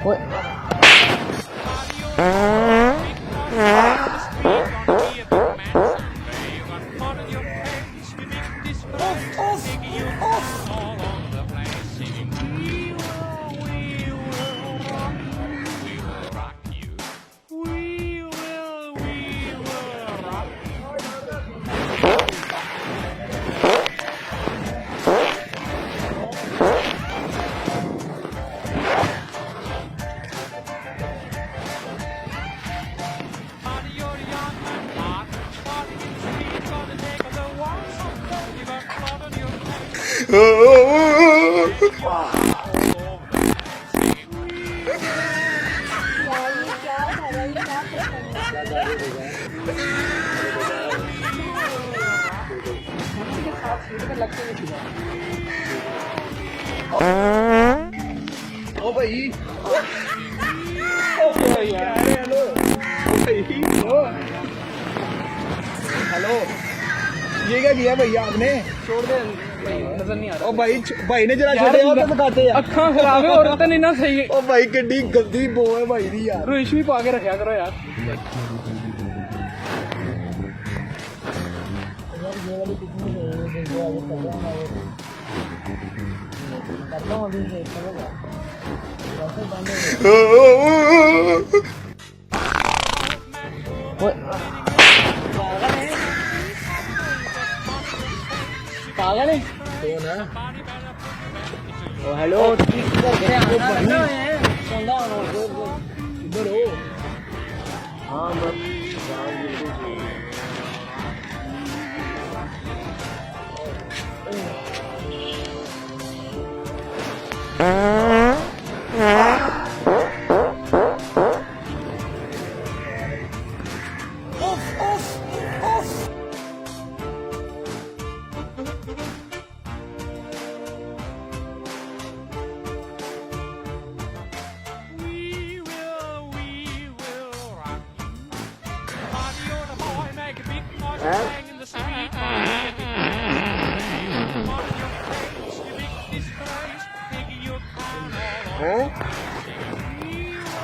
ओए ओ भाई hello hello ये क्या किया भैया आपने? छोड़ दे नजर नहीं आ ओ भाई भाई ने जरा छोड़े आप तो दिखाते यार अखा खराब है और तो नहीं ना सही है ओ भाई किड्डी गंदी बो है भाई दी यार रेशमी पा के रखा करो यार पागल है कौन है? ओ हेलो इधर हो हाँ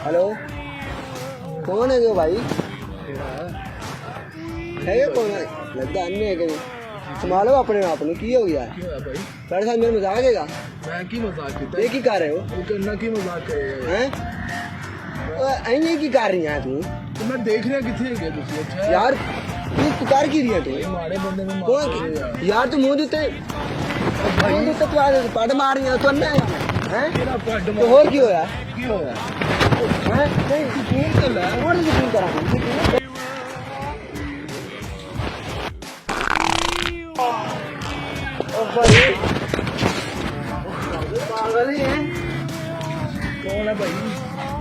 हेलो कौन है जो भाई है ये कौन है? लगता अन्य है कहीं संभालो अपने आप ने की हो गया साढ़े साथ मेरे मजाक आएगा मैं की मजाक किया ये की कर रहे हो वो करना की मजाक करे हैं ये की कर रही है तू तो मैं देख रहा किथे गए तुसी अच्छा यार तू कर की रही है तू मारे बंदे में कौन यार तू मुंह देते तू आज पड़ मार रही है तू अन्ना है तेरा पड तो और की होया की होया हैं नहीं तू फोन कर ले और फोन करा ओ भाई पागल है कौन है भाई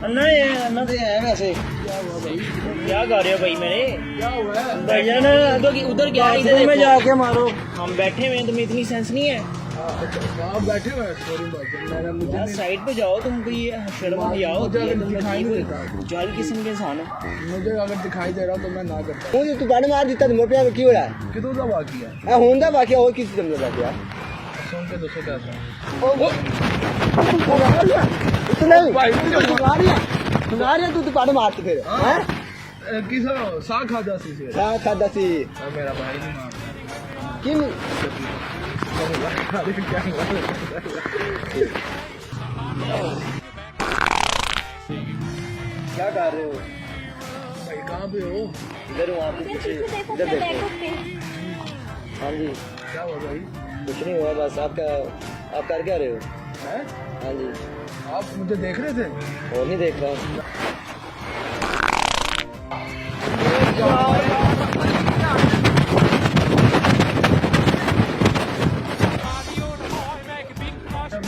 अन्ना है अन्ना तो है वैसे क्या कर रहे हो भाई मेरे क्या हुआ है भाईजान उधर क्या है बाथरूम में जाके मारो हम बैठे हुए हैं तुम्हें इतनी सेंस नहीं है आप बैठे हुए सॉरी बात मैंने मुझे यार साइड पे जाओ तुम कोई शर्म नहीं आओ मुझे अगर दिखाई नहीं देता जल किस्म के इंसान हो मुझे अगर दिखाई दे रहा तो मैं ना करता मुझे तू बाड़ मार देता तो मोटे की हो रहा है कितों का वाकई है आ होंदा बाकी और किसी जम लगा दिया सुन के दोस्तों कैसा ओ वो इतना भाई तू सुना रही है तू बाड़ मारते फिर हैं किसा सा खादा सी से सा खादा सी मेरा भाई नहीं मार किन क्या कर रहे हो भाई कहाँ पे हो इधर वहाँ पे पीछे इधर देखो हाँ जी क्या हुआ भाई कुछ नहीं हुआ बस आप कर क्या रहे हो हैं हाँ जी आप मुझे देख रहे थे और नहीं देख रहा हूँ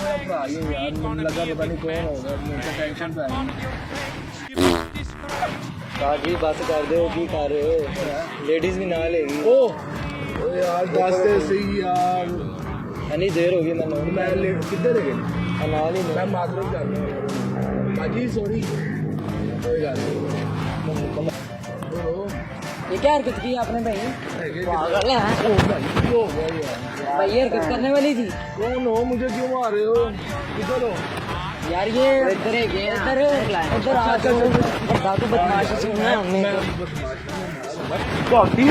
मेरा भरा ये यार मुझे लगा पता नहीं कौन होगा मुझे टेंशन पे आई काजी बस कर दो की कर रहे हो लेडीज भी ना लेगी ओ यार दास्ते से यार नहीं देर होगी मैं किधर है नाल ही मैं माधुरम कर रहा हूँ बाजी सॉरी कोई गल नहीं ये क्या हरकत की आपने भाई पागल है ओ भाई क्यों हो गया यार भाई ये हरकत करने वाली थी कौन हो मुझे क्यों मार रहे हो किधर हो? यार ये इधर है ये इधर इधर आ कर बदमाशी सुनना है हमने काफी